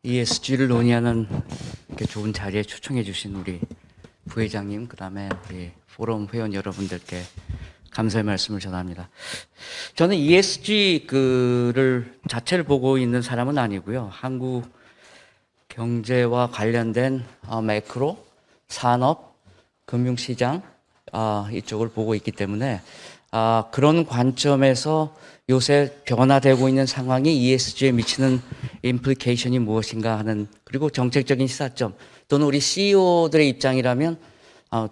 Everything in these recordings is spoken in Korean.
ESG를 논의하는 이렇게 좋은 자리에 초청해 주신 우리 부회장님, 그다음에 우리 포럼 회원 여러분들께 감사의 말씀을 전합니다. 저는 ESG 를 자체를 보고 있는 사람은 아니고요. 한국 경제와 관련된 매크로, 산업, 금융시장 이쪽을 보고 있기 때문에 그런 관점에서 요새 변화되고 있는 상황이 ESG에 미치는 임플리케이션이 무엇인가 하는, 그리고 정책적인 시사점 또는 우리 CEO들의 입장이라면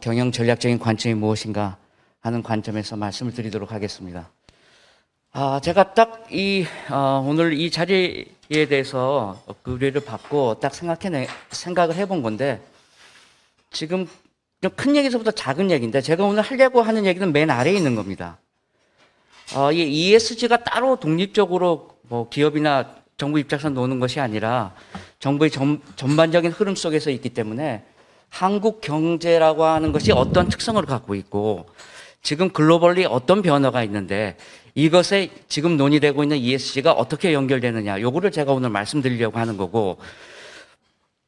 경영 전략적인 관점이 무엇인가 하는 관점에서 말씀을 드리도록 하겠습니다. 제가 딱 오늘 이 자리에 대해서 의뢰를 받고 딱 생각을 해본 건데, 지금 좀 큰 얘기에서부터 작은 얘기인데, 제가 오늘 하려고 하는 얘기는 맨 아래에 있는 겁니다. 이 ESG가 따로 독립적으로 뭐 기업이나 정부 입장에서 노는 것이 아니라 정부의 전반적인 흐름 속에서 있기 때문에 한국 경제라고 하는 것이 어떤 특성을 갖고 있고 지금 글로벌리 어떤 변화가 있는데 이것에 지금 논의되고 있는 ESG가 어떻게 연결되느냐, 요거를 제가 오늘 말씀드리려고 하는 거고,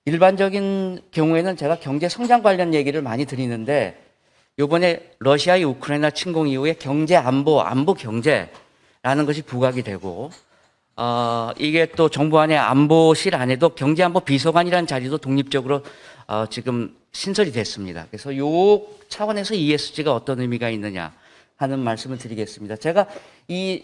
일반적인 경우에는 제가 경제 성장 관련 얘기를 많이 드리는데 요번에 러시아의 우크라이나 침공 이후에 경제 안보 경제라는 것이 부각이 되고, 이게 또 정부 안에 안보실 안에도 경제안보 비서관이라는 자리도 독립적으로 지금 신설이 됐습니다. 그래서 요 차원에서 ESG가 어떤 의미가 있느냐 하는 말씀을 드리겠습니다. 제가 이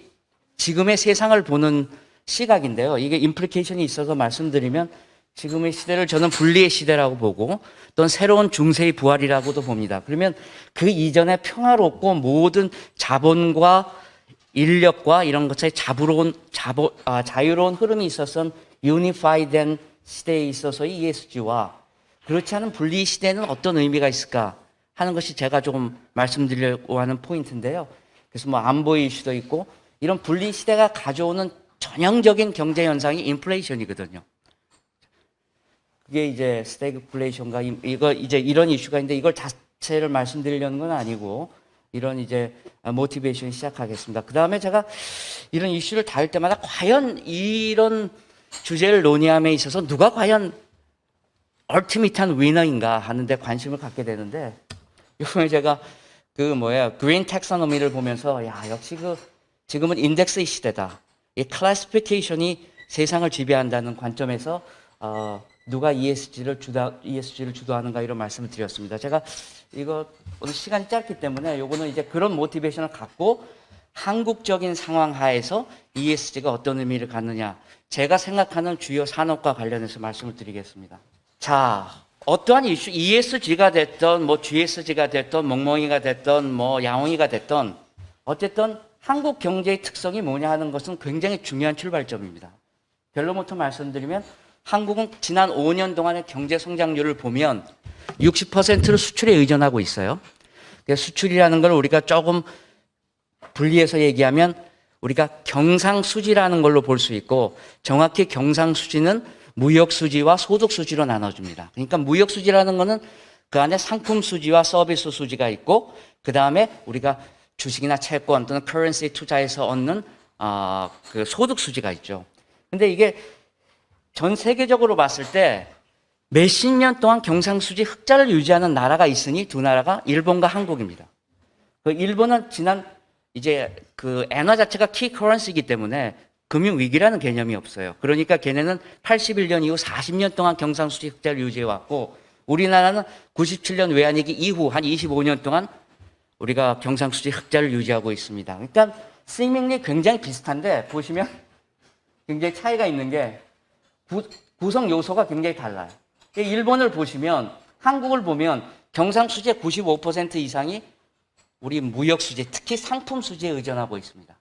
지금의 세상을 보는 시각인데요. 이게 임플리케이션이 있어서 말씀드리면 지금의 시대를 저는 분리의 시대라고 보고 또는 새로운 중세의 부활이라고도 봅니다. 그러면 그 이전에 평화롭고 모든 자본과 인력과 이런 것의 자유로운 흐름이 있었던 유니파이된 시대에 있어서의 ESG와 그렇지 않은 분리 시대는 어떤 의미가 있을까 하는 것이 제가 조금 말씀드리려고 하는 포인트인데요. 그래서 뭐 안보의 이슈도 있고, 이런 분리 시대가 가져오는 전형적인 경제 현상이 인플레이션이거든요. 그게 이제 스태그플레이션과 이거 이제 이런 이슈가 있는데 이걸 자체를 말씀드리려는 건 아니고 이런 이제 모티베이션이 시작하겠습니다. 그 다음에 제가 이런 이슈를 다룰 때마다 과연 이런 주제를 논의함에 있어서 누가 과연 얼티밋한 위너인가 하는데 관심을 갖게 되는데, 이번에 제가 그린 텍서노미를 보면서 역시 지금은 인덱스의 시대다. 이 클래시피케이션이 세상을 지배한다는 관점에서 누가 ESG를 주도하는가 이런 말씀을 드렸습니다. 제가 이거 오늘 시간이 짧기 때문에 요거는 이제 그런 모티베이션을 갖고 한국적인 상황 하에서 ESG가 어떤 의미를 갖느냐, 제가 생각하는 주요 산업과 관련해서 말씀을 드리겠습니다. 자, 어떠한 이슈, ESG가 됐던 뭐 GSG가 됐던 멍멍이가 됐던 뭐 양홍이가 됐던 어쨌든 한국 경제의 특성이 뭐냐 하는 것은 굉장히 중요한 출발점입니다. 결론부터 말씀드리면 한국은 지난 5년 동안의 경제 성장률을 보면 60%를 수출에 의존하고 있어요. 수출이라는 걸 우리가 조금 분리해서 얘기하면 우리가 경상수지라는 걸로 볼 수 있고, 정확히 경상수지는 무역수지와 소득수지로 나눠줍니다. 그러니까 무역수지라는 거는 그 안에 상품수지와 서비스 수지가 있고, 그 다음에 우리가 주식이나 채권 또는 커런시 투자해서 얻는 그 소득수지가 있죠. 근데 이게 전 세계적으로 봤을 때 몇십 년 동안 경상수지 흑자를 유지하는 나라가 있으니 두 나라가 일본과 한국입니다. 그 일본은 이제 그 엔화 자체가 키 커런시이기 때문에 금융위기라는 개념이 없어요. 그러니까 걔네는 81년 이후 40년 동안 경상수지 흑자를 유지해왔고, 우리나라는 97년 외환위기 이후 한 25년 동안 우리가 경상수지 흑자를 유지하고 있습니다. 그러니까 seemingly 굉장히 비슷한데 보시면 굉장히 차이가 있는 게 구성 요소가 굉장히 달라요. 일본을 보시면, 한국을 보면 경상수지의 95% 이상이 우리 무역수지, 특히 상품수지에 의존하고 있습니다.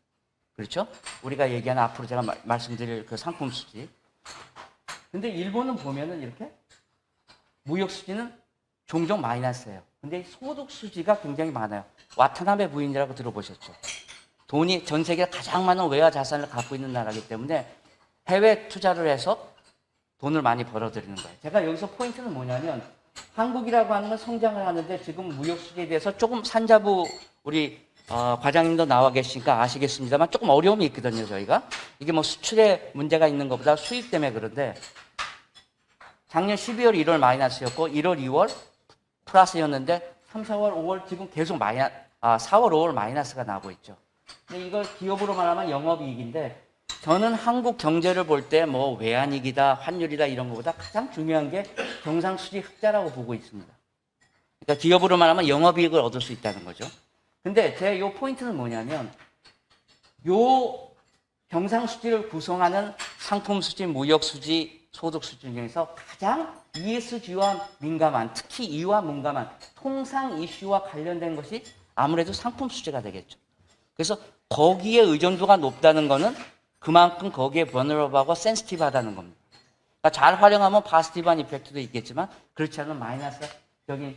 그렇죠? 우리가 얘기하는 앞으로 제가 말씀드릴 그 상품수지. 근데 일본은 보면은 이렇게 무역수지는 종종 마이너스예요. 근데 소득수지가 굉장히 많아요. 와타나베 부인이라고 들어보셨죠? 돈이 전 세계 가장 많은 외화 자산을 갖고 있는 나라이기 때문에 해외 투자를 해서 돈을 많이 벌어들이는 거예요. 제가 여기서 포인트는 뭐냐면, 한국이라고 하는 건 성장을 하는데 지금 무역수지에 대해서 조금 산자부 우리 과장님도 나와 계시니까 아시겠습니다만 조금 어려움이 있거든요. 저희가 이게 뭐 수출에 문제가 있는 것보다 수입 때문에 그런데, 작년 12월, 1월 마이너스였고 1월, 2월 플러스였는데 3, 4월, 5월 지금 계속 4월, 5월 마이너스가 나고 있죠. 근데 이걸 기업으로 말하면 영업이익인데 저는 한국 경제를 볼 때 뭐 외환위기다, 환율이다 이런 것보다 가장 중요한 게 경상수지 흑자라고 보고 있습니다. 그러니까 기업으로 말하면 영업이익을 얻을 수 있다는 거죠. 근데 제 요 포인트는 뭐냐면 요 경상수지를 구성하는 상품수지, 무역수지, 소득수지 중에서 가장 ESG와 민감한, 특히 이와 민감한 통상 이슈와 관련된 것이 아무래도 상품수지가 되겠죠. 그래서 거기에 의존도가 높다는 것은 그만큼 거기에 vulnerable하고 sensitive하다는 겁니다. 그러니까 잘 활용하면 positive한 이펙트도 있겠지만 그렇지 않으면 마이너스적인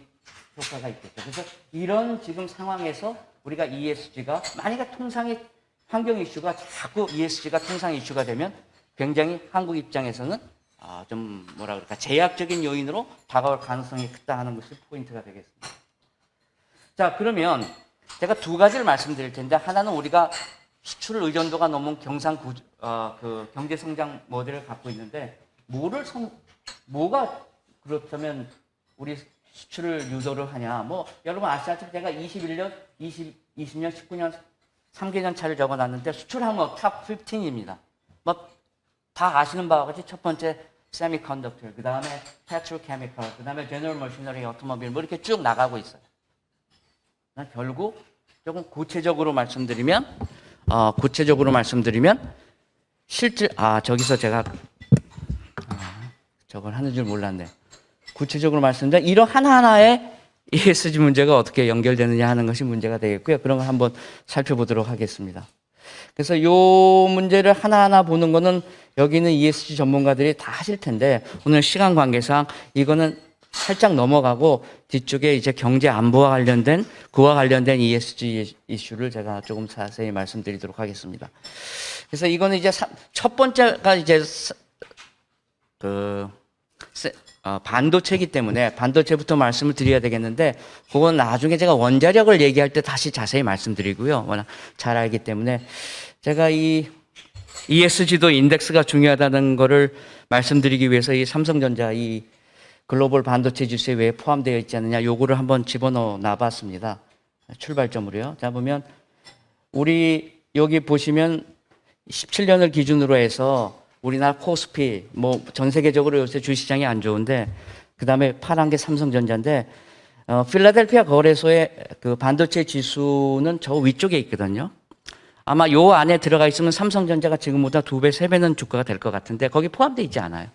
효과가 있겠죠. 그래서 이런 지금 상황에서 우리가 ESG가 만약에 통상의 환경 이슈가 자꾸 ESG가 통상 이슈가 되면 굉장히 한국 입장에서는 좀 뭐라 그럴까 제약적인 요인으로 다가올 가능성이 크다 하는 것이 포인트가 되겠습니다. 자, 그러면 제가 두 가지를 말씀드릴 텐데 하나는 우리가 수출 의존도가 넘은 그 경제 성장 모델을 갖고 있는데 뭐가 그렇다면 우리 수출을 유도를 하냐? 뭐 여러분 아시다시피 제가 21년, 20년, 19년 3개년 차를 적어놨는데 수출하면 탑 15입니다. 뭐 다 아시는 바와 같이 첫 번째 세미컨덕터, 그 다음에 페트로케미컬, 그 다음에 제너럴 머시너리, 오토모빌 뭐 이렇게 쭉 나가고 있어요. 결국 조금 구체적으로 말씀드리면 실질 저기서 제가 저걸 하는 줄 몰랐네. 구체적으로 말씀드리면 이런 하나하나의 ESG 문제가 어떻게 연결되느냐 하는 것이 문제가 되겠고요. 그런 걸 한번 살펴보도록 하겠습니다. 그래서 이 문제를 하나하나 보는 거는 여기는 ESG 전문가들이 다 하실 텐데 오늘 시간 관계상 이거는 살짝 넘어가고 뒤쪽에 이제 경제 안보와 관련된 그와 관련된 ESG 이슈를 제가 조금 자세히 말씀드리도록 하겠습니다. 그래서 이거는 이제 첫 번째가 이제 반도체이기 때문에 반도체부터 말씀을 드려야 되겠는데 그건 나중에 제가 원자력을 얘기할 때 다시 자세히 말씀드리고요. 워낙 잘 알기 때문에 제가 이 ESG도 인덱스가 중요하다는 거를 말씀드리기 위해서 이 삼성전자 이 글로벌 반도체 지수에 왜 포함되어 있지 않느냐 요거를 한번 집어넣어 놔봤습니다. 출발점으로요. 자 보면 우리 여기 보시면 17년을 기준으로 해서 우리나라 코스피 뭐 전 세계적으로 요새 주식시장이 안 좋은데 그 다음에 파란 게 삼성전자인데 필라델피아 거래소의 그 반도체 지수는 저 위쪽에 있거든요. 아마 요 안에 들어가 있으면 삼성전자가 지금보다 2배, 3배는 주가가 될 것 같은데 거기 포함되어 있지 않아요.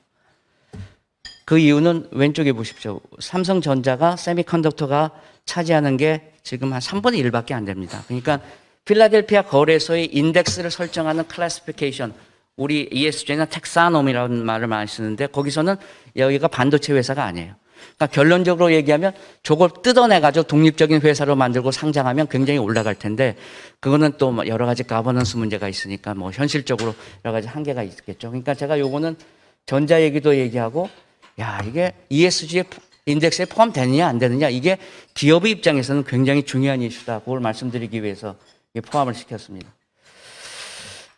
그 이유는 왼쪽에 보십시오. 삼성전자가 세미컨덕터가 차지하는 게 지금 한 3분의 1밖에 안 됩니다. 그러니까 필라델피아 거래소의 인덱스를 설정하는 클래시피케이션 우리 ESG는 텍사노미라는 말을 많이 쓰는데 거기서는 여기가 반도체 회사가 아니에요. 그러니까 결론적으로 얘기하면 저걸 뜯어내가지고 독립적인 회사로 만들고 상장하면 굉장히 올라갈 텐데 그거는 또 여러 가지 가버넌스 문제가 있으니까 뭐 현실적으로 여러 가지 한계가 있겠죠. 그러니까 제가 요거는 전자 얘기도 얘기하고 야 이게 ESG 인덱스에 포함되느냐 안 되느냐 이게 기업의 입장에서는 굉장히 중요한 이슈다. 그걸 말씀드리기 위해서 포함을 시켰습니다.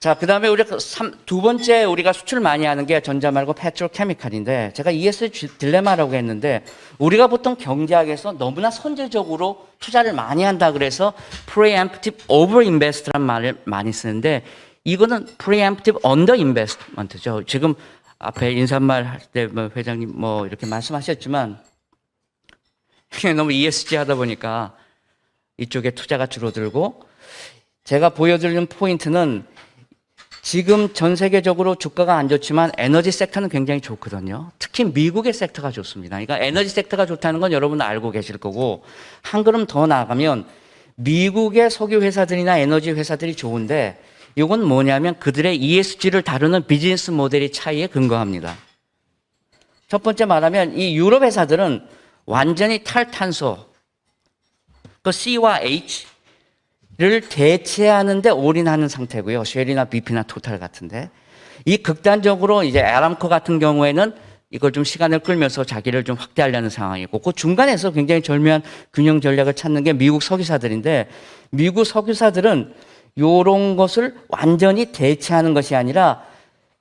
자, 그 다음에 우리가 두 번째 우리가 수출 많이 하는 게 전자 말고 페트로케미칼인데 제가 ESG 딜레마라고 했는데 우리가 보통 경제학에서 너무나 선제적으로 투자를 많이 한다 그래서 preemptive overinvest란 말을 많이 쓰는데 이거는 preemptive underinvestment죠. 지금 앞에 인사말 할 때 뭐 회장님 뭐 이렇게 말씀하셨지만 너무 ESG 하다 보니까 이쪽에 투자가 줄어들고 제가 보여드리는 포인트는 지금 전 세계적으로 주가가 안 좋지만 에너지 섹터는 굉장히 좋거든요. 특히 미국의 섹터가 좋습니다. 그러니까 에너지 섹터가 좋다는 건 여러분 알고 계실 거고 한 걸음 더 나아가면 미국의 석유 회사들이나 에너지 회사들이 좋은데 이건 뭐냐면 그들의 ESG를 다루는 비즈니스 모델의 차이에 근거합니다. 첫 번째 말하면 이 유럽 회사들은 완전히 탈탄소 그 C와 H를 대체하는데 올인하는 상태고요. 쉘이나 BP나 토탈 같은데 이 극단적으로 이제 아람코 같은 경우에는 이걸 좀 시간을 끌면서 자기를 좀 확대하려는 상황이고 그 중간에서 굉장히 절묘한 균형 전략을 찾는 게 미국 석유사들인데 미국 석유사들은 이런 것을 완전히 대체하는 것이 아니라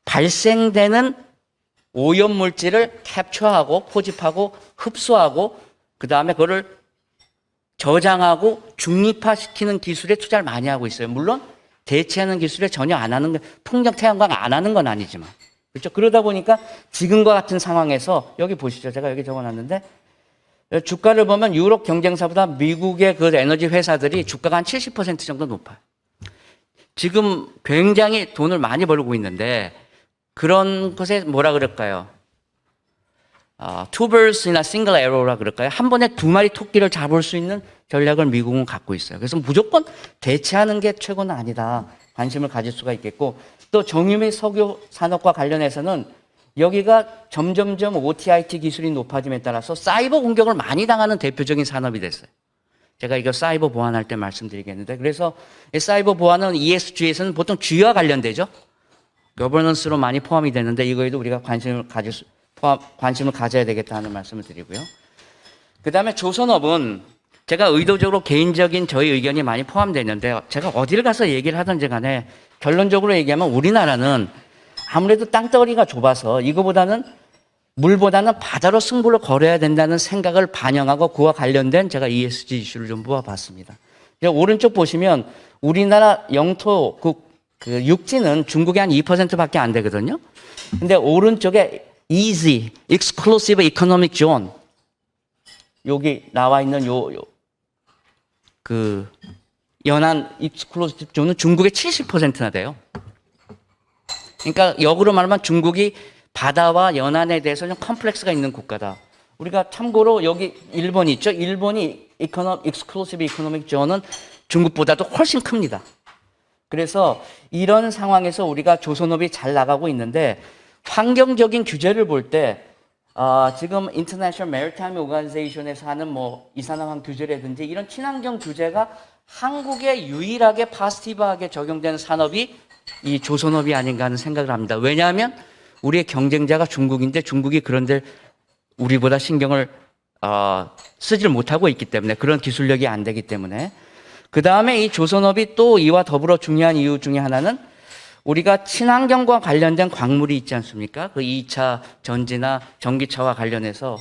발생되는 오염 물질을 캡처하고 포집하고 흡수하고 그다음에 그거를 저장하고 중립화시키는 기술에 투자를 많이 하고 있어요. 물론 대체하는 기술에 전혀 안 하는 건, 풍력 태양광 안 하는 건 아니지만. 그렇죠? 그러다 보니까 지금과 같은 상황에서 여기 보시죠. 제가 여기 적어놨는데 주가를 보면 유럽 경쟁사보다 미국의 그 에너지 회사들이 주가가 한 70% 정도 높아요. 지금 굉장히 돈을 많이 벌고 있는데 그런 것에 뭐라 그럴까요? Two birds이나 single arrow라 그럴까요? 한 번에 두 마리 토끼를 잡을 수 있는 전략을 미국은 갖고 있어요. 그래서 무조건 대체하는 게 최고는 아니다. 관심을 가질 수가 있겠고 또 정유 및 석유 산업과 관련해서는 여기가 점점점 OT/IT 기술이 높아짐에 따라서 사이버 공격을 많이 당하는 대표적인 산업이 됐어요. 제가 이거 사이버 보안할 때 말씀드리겠는데 그래서 이 사이버 보안은 ESG에서는 보통 G와 관련되죠. 거버넌스로 많이 포함이 되는데 이거에도 우리가 관심을 가져야 되겠다는 말씀을 드리고요. 그 다음에 조선업은 제가 의도적으로 개인적인 저희 의견이 많이 포함되어 있는데 제가 어디를 가서 얘기를 하든지 간에 결론적으로 얘기하면 우리나라는 아무래도 땅덩어리가 좁아서 이거보다는 물보다는 바다로 승부를 걸어야 된다는 생각을 반영하고 그와 관련된 제가 ESG 이슈를 좀 모아봤습니다. 오른쪽 보시면 우리나라 영토 그 육지는 중국의 한 2%밖에 안 되거든요. 근데 오른쪽에 EEZ, Exclusive Economic Zone 여기 나와 있는 그 연안 Exclusive Zone은 중국의 70%나 돼요. 그러니까 역으로 말하면 중국이 바다와 연안에 대해서 좀 컴플렉스가 있는 국가다. 우리가 참고로 여기 일본이 있죠. 일본이 Exclusive Economic Zone은 중국보다도 훨씬 큽니다. 그래서 이런 상황에서 우리가 조선업이 잘 나가고 있는데 환경적인 규제를 볼 때 지금 International Maritime Organization에서 하는 뭐 이산화황 규제라든지 이런 친환경 규제가 한국에 유일하게 파지티브하게 적용되는 산업이 이 조선업이 아닌가 하는 생각을 합니다. 왜냐하면 우리의 경쟁자가 중국인데 중국이 그런데 우리보다 신경을 쓰지를 못하고 있기 때문에 그런 기술력이 안 되기 때문에 그 다음에 이 조선업이 또 이와 더불어 중요한 이유 중에 하나는 우리가 친환경과 관련된 광물이 있지 않습니까? 그 2차 전지나 전기차와 관련해서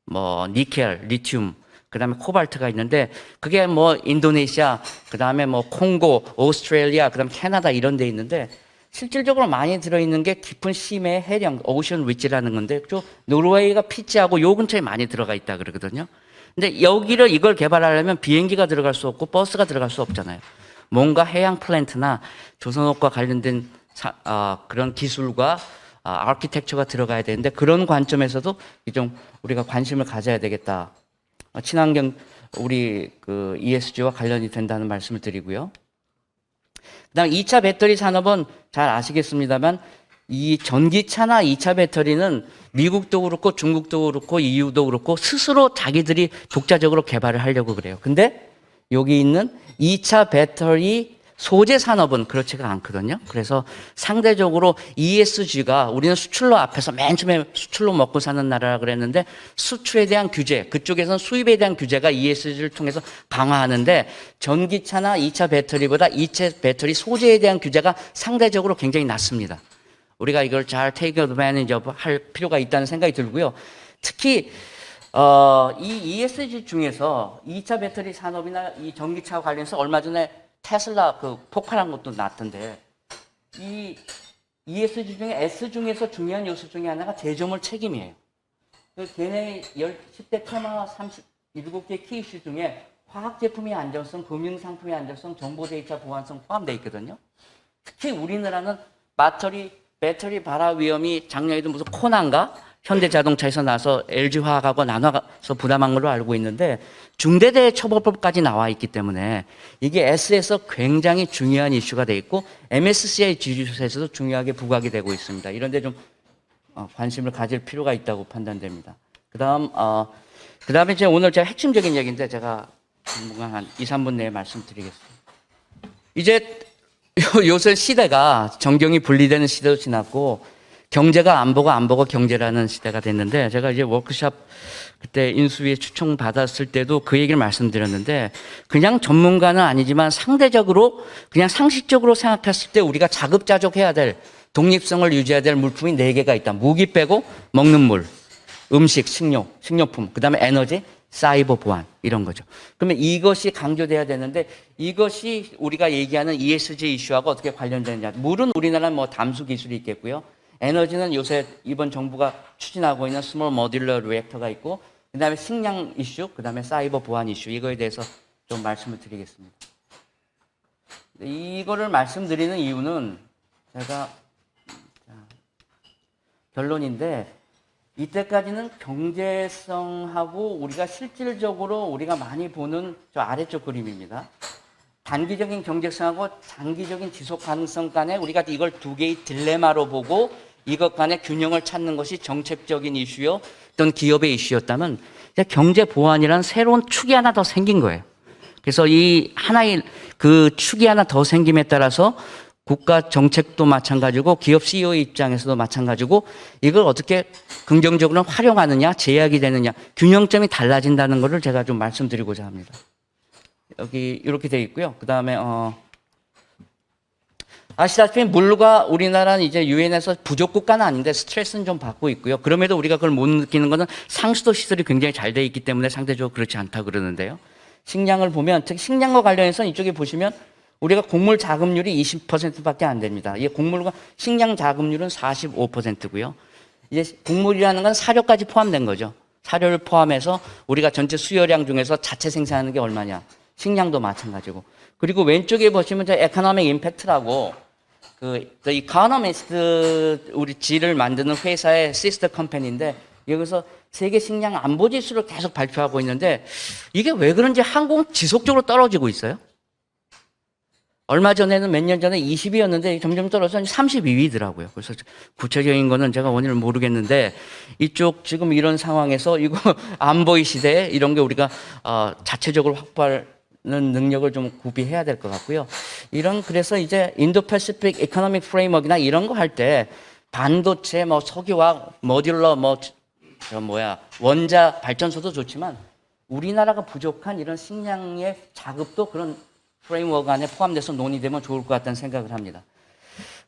뭐 니켈, 리튬, 그 다음에 코발트가 있는데 그게 뭐 인도네시아, 그 다음에 뭐 콩고, 오스트레일리아, 그 다음에 캐나다 이런 데 있는데 실질적으로 많이 들어있는 게 깊은 심해 해령, 오션 리지라는 건데 또 노르웨이가 피지하고 요 근처에 많이 들어가 있다 그러거든요. 근데 이걸 개발하려면 비행기가 들어갈 수 없고 버스가 들어갈 수 없잖아요. 뭔가 해양 플랜트나 조선업과 관련된 그런 기술과 아키텍처가 들어가야 되는데 그런 관점에서도 좀 우리가 관심을 가져야 되겠다. 친환경 우리 그 ESG와 관련이 된다는 말씀을 드리고요. 그다음 2차 배터리 산업은 잘 아시겠습니다만 이 전기차나 2차 배터리는 미국도 그렇고 중국도 그렇고 EU도 그렇고 스스로 자기들이 독자적으로 개발을 하려고 그래요. 근데 여기 있는 2차 배터리 소재 산업은 그렇지가 않거든요. 그래서 상대적으로 ESG가 우리는 수출로 앞에서 맨 처음에 수출로 먹고 사는 나라라 그랬는데 수출에 대한 규제, 그쪽에서는 수입에 대한 규제가 ESG를 통해서 강화하는데 전기차나 2차 배터리보다 2차 배터리 소재에 대한 규제가 상대적으로 굉장히 낮습니다. 우리가 이걸 잘 take advantage 할 필요가 있다는 생각이 들고요. 특히 이 ESG 중에서 2차 배터리 산업이나 이 전기차 관련해서 얼마 전에 테슬라 그 폭발한 것도 났던데 이 ESG 중에 S 중에서 중요한 요소 중에 하나가 제조물 책임이에요. 걔네 10대 테마 37개 키 이슈 중에 화학 제품의 안전성, 금융 상품의 안전성, 정보 데이터 보안성 포함되어 있거든요. 특히 우리나라는 배터리 발화 위험이 작년에도 무슨 코난가 현대자동차에서 나서 LG화학하고 나눠서 부담한 걸로 알고 있는데 중대재해처벌법까지 나와 있기 때문에 이게 S에서 굉장히 중요한 이슈가 돼 있고 MSCI 지주에서도 중요하게 부각이 되고 있습니다. 이런 데 좀 관심을 가질 필요가 있다고 판단됩니다. 그다음에 이제 오늘 제가 핵심적인 얘기인데 제가 당분간 한 2, 3분 내에 말씀드리겠습니다. 이제 요새 시대가 정경이 분리되는 시대도 지났고 경제가 안보가 경제라는 시대가 됐는데 제가 이제 워크숍 그때 인수위에 초청받았을 때도 그 얘기를 말씀드렸는데 그냥 전문가는 아니지만 상대적으로 그냥 상식적으로 생각했을 때 우리가 자급자족해야 될 독립성을 유지해야 될 물품이 4개가 있다. 무기 빼고 먹는 물, 음식, 식료품, 그다음에 에너지, 사이버 보안 이런 거죠. 그러면 이것이 강조돼야 되는데 이것이 우리가 얘기하는 ESG 이슈하고 어떻게 관련되느냐. 물은 우리나라는 뭐 담수 기술이 있겠고요. 에너지는 요새 이번 정부가 추진하고 있는 스몰 모듈러 리액터가 있고 그다음에 식량 이슈, 그다음에 사이버 보안 이슈 이거에 대해서 좀 말씀을 드리겠습니다. 이거를 말씀드리는 이유는 제가 결론인데 이때까지는 경제성하고 우리가 실질적으로 우리가 많이 보는 저 아래쪽 그림입니다. 단기적인 경제성하고 장기적인 지속 가능성 간에 우리가 이걸 두 개의 딜레마로 보고 이것 간의 균형을 찾는 것이 정책적인 이슈요 어떤 기업의 이슈였다면 경제 보안이라는 새로운 축이 하나 더 생긴 거예요. 그래서 이 하나의 그 축이 하나 더 생김에 따라서 국가 정책도 마찬가지고 기업 CEO의 입장에서도 마찬가지고 이걸 어떻게 긍정적으로 활용하느냐, 제약이 되느냐, 균형점이 달라진다는 것을 제가 좀 말씀드리고자 합니다. 여기 이렇게 되어 있고요. 그 다음에 아시다시피 물가 우리나라는 이제 유엔에서 부족 국가는 아닌데 스트레스는 좀 받고 있고요. 그럼에도 우리가 그걸 못 느끼는 것은 상수도 시설이 굉장히 잘 돼 있기 때문에 상대적으로 그렇지 않다 그러는데요. 식량을 보면 특히 식량과 관련해서 이쪽에 보시면 우리가 곡물 자급률이 20%밖에 안 됩니다. 이 곡물과 식량 자급률은 45%고요. 이제 곡물이라는 건 사료까지 포함된 거죠. 사료를 포함해서 우리가 전체 수요량 중에서 자체 생산하는 게 얼마냐. 식량도 마찬가지고. 그리고 왼쪽에 보시면 저 에코노믹 임팩트라고 The Economist 우리 지를 만드는 회사의 시스터 컴퍼니인데 여기서 세계 식량 안보 지수를 계속 발표하고 있는데 이게 왜 그런지 한국은 지속적으로 떨어지고 있어요. 얼마 전에는 몇 년 전에 20위였는데 점점 떨어져서 32위더라고요. 그래서 구체적인 거는 제가 오늘 모르겠는데 이쪽 지금 이런 상황에서 이거 안보의 시대에 이런 게 우리가 자체적으로 확보하는 능력을 좀 구비해야 될 것 같고요. 그래서 이제 인도 패시픽 이코노믹 프레임워크나 이런 거 할 때 반도체, 뭐 석유화학, 모듈러, 원자 발전소도 좋지만 우리나라가 부족한 이런 식량의 자급도 그런 프레임워크 안에 포함돼서 논의되면 좋을 것 같다는 생각을 합니다.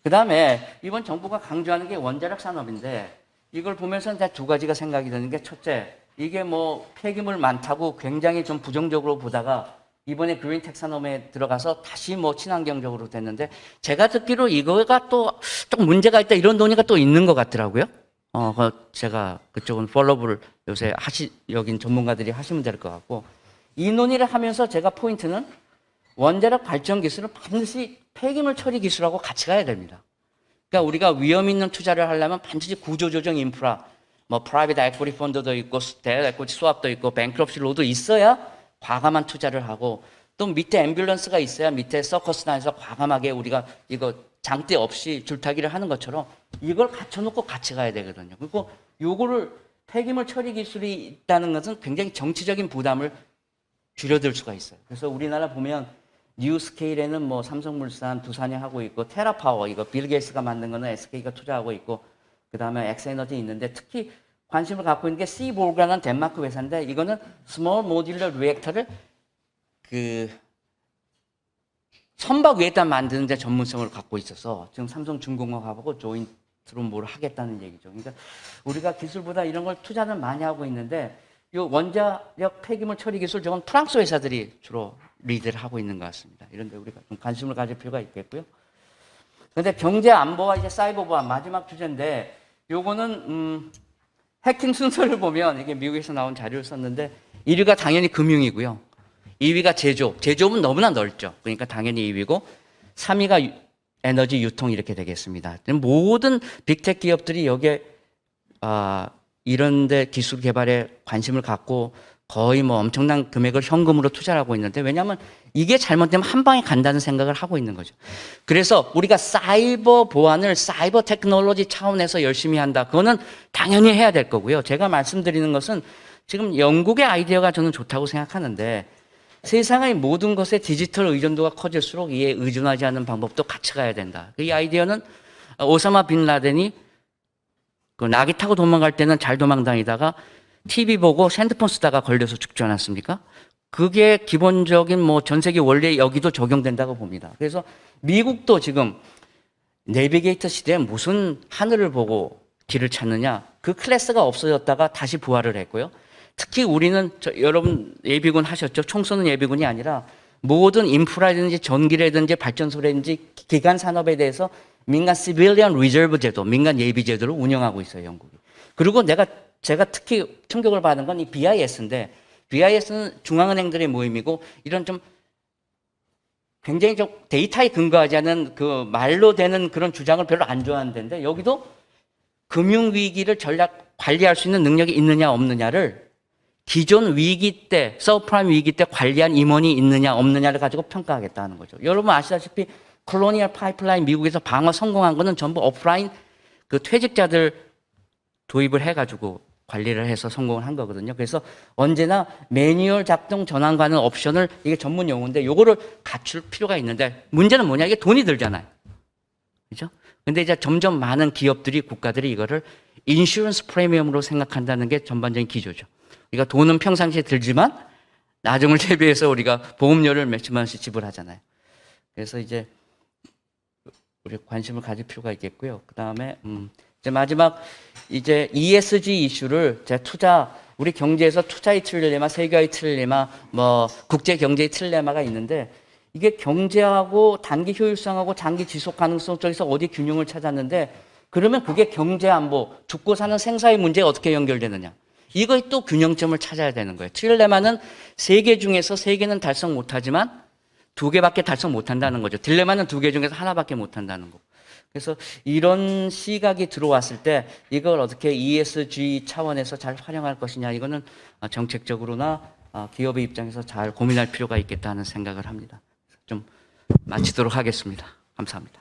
그 다음에 이번 정부가 강조하는 게 원자력 산업인데 이걸 보면서 두 가지가 생각이 드는 게 첫째, 이게 뭐 폐기물 많다고 굉장히 좀 부정적으로 보다가 이번에 그린 텍사노미에 들어가서 다시 뭐 친환경적으로 됐는데 제가 듣기로 이거가 또 좀 문제가 있다 이런 논의가 또 있는 것 같더라고요. 제가 그쪽은 follow-up을 요새 여긴 전문가들이 하시면 될 것 같고 이 논의를 하면서 제가 포인트는 원자력 발전 기술은 반드시 폐기물 처리 기술하고 같이 가야 됩니다. 그러니까 우리가 위험 있는 투자를 하려면 반드시 구조조정 인프라, 뭐 프라이빗 에퀴티 펀드도 있고 대외 에퀴티 스왑도 있고 뱅크럽시 로도 있어야 과감한 투자를 하고 또 밑에 앰뷸런스가 있어야 밑에 서커스단에서 과감하게 우리가 이거 장대 없이 줄타기를 하는 것처럼 이걸 갖춰놓고 같이 가야 되거든요. 그리고 요거를 폐기물 처리 기술이 있다는 것은 굉장히 정치적인 부담을 줄여들 수가 있어요. 그래서 우리나라 보면 뉴스케일에는 뭐 삼성물산, 두산이 하고 있고 테라파워 이거 빌 게이츠가 만든 거는 SK가 투자하고 있고 그다음에 엑스에너지 있는데 특히 관심을 갖고 있는 게 시볼가라는 덴마크 회사인데 이거는 스몰 모듈러 리액터를 선박 위에다 만드는 데 전문성을 갖고 있어서 지금 삼성중공업하고 조인트로 뭘 하겠다는 얘기죠. 그러니까 우리가 기술보다 이런 걸 투자를 많이 하고 있는데 이 원자력 폐기물 처리 기술 저건 프랑스 회사들이 주로 리드를 하고 있는 것 같습니다. 이런데 우리가 좀 관심을 가질 필요가 있겠고요. 그런데 경제 안보와 이제 사이버 보안 마지막 주제인데 요거는 해킹 순서를 보면 이게 미국에서 나온 자료를 썼는데 1위가 당연히 금융이고요. 2위가 제조업은 너무나 넓죠. 그러니까 당연히 2위고 3위가 에너지 유통 이렇게 되겠습니다. 모든 빅테크 기업들이 여기에 이런데 기술 개발에 관심을 갖고 거의 뭐 엄청난 금액을 현금으로 투자를 하고 있는데 왜냐하면 이게 잘못되면 한 방에 간다는 생각을 하고 있는 거죠. 그래서 우리가 사이버 보안을 사이버 테크놀로지 차원에서 열심히 한다. 그거는 당연히 해야 될 거고요. 제가 말씀드리는 것은 지금 영국의 아이디어가 저는 좋다고 생각하는데 세상의 모든 것에 디지털 의존도가 커질수록 이에 의존하지 않는 방법도 같이 가야 된다. 이 아이디어는 오사마 빈 라덴이 그 낙이 타고 도망갈 때는 잘 도망다니다가 TV 보고 핸드폰 쓰다가 걸려서 죽지 않았습니까? 그게 기본적인 뭐 전 세계 원래 여기도 적용된다고 봅니다. 그래서 미국도 지금 내비게이터 시대에 무슨 하늘을 보고 길을 찾느냐. 그 클래스가 없어졌다가 다시 부활을 했고요. 특히 우리는 여러분 예비군 하셨죠? 총 쏘는 예비군이 아니라 모든 인프라든지 전기라든지 발전소라든지 기간 산업에 대해서 민간 시빌리언 리저브 제도, 민간 예비 제도를 운영하고 있어요, 영국이. 그리고 제가 특히 충격을 받은 건 이 BIS인데, BIS는 중앙은행들의 모임이고 이런 좀 굉장히 좀 데이터에 근거하지 않은 그 말로 되는 그런 주장을 별로 안 좋아하는 데인데, 여기도 금융위기를 전략 관리할 수 있는 능력이 있느냐 없느냐를 기존 위기 때, 서브프라임 위기 때 관리한 임원이 있느냐 없느냐를 가지고 평가하겠다는 거죠. 여러분 아시다시피 콜로니얼 파이프라인 미국에서 방어 성공한 거는 전부 오프라인 그 퇴직자들 도입을 해가지고 관리를 해서 성공을 한 거거든요. 그래서 언제나 매뉴얼 작동 전환과는 옵션을, 이게 전문 용어인데 요거를 갖출 필요가 있는데, 문제는 뭐냐, 이게 돈이 들잖아요. 그죠? 근데 이제 점점 많은 기업들이, 국가들이 이거를 인슈런스 프리미엄으로 생각한다는 게 전반적인 기조죠. 우리가 돈은 평상시에 들지만 나중을 대비해서 우리가 보험료를 몇천만 원씩 지불하잖아요. 그래서 이제 우리 관심을 가질 필요가 있겠고요. 그 다음에 이제 마지막 이제 ESG 이슈를 우리 경제에서 투자의 트릴레마, 세계화의 트릴레마, 뭐 국제 경제의 트릴레마가 있는데, 이게 경제하고 단기 효율성하고 장기 지속 가능성 쪽에서 어디 균형을 찾았는데, 그러면 그게 경제 안보, 죽고 사는 생사의 문제에 어떻게 연결되느냐? 이거에 또 균형점을 찾아야 되는 거예요. 트릴레마는 세 개 중에서 세 개는 달성 못하지만 두 개밖에 달성 못한다는 거죠. 딜레마는 두 개 중에서 하나밖에 못한다는 거고. 그래서 이런 시각이 들어왔을 때 이걸 어떻게 ESG 차원에서 잘 활용할 것이냐, 이거는 정책적으로나 기업의 입장에서 잘 고민할 필요가 있겠다는 생각을 합니다. 좀 마치도록 하겠습니다. 감사합니다.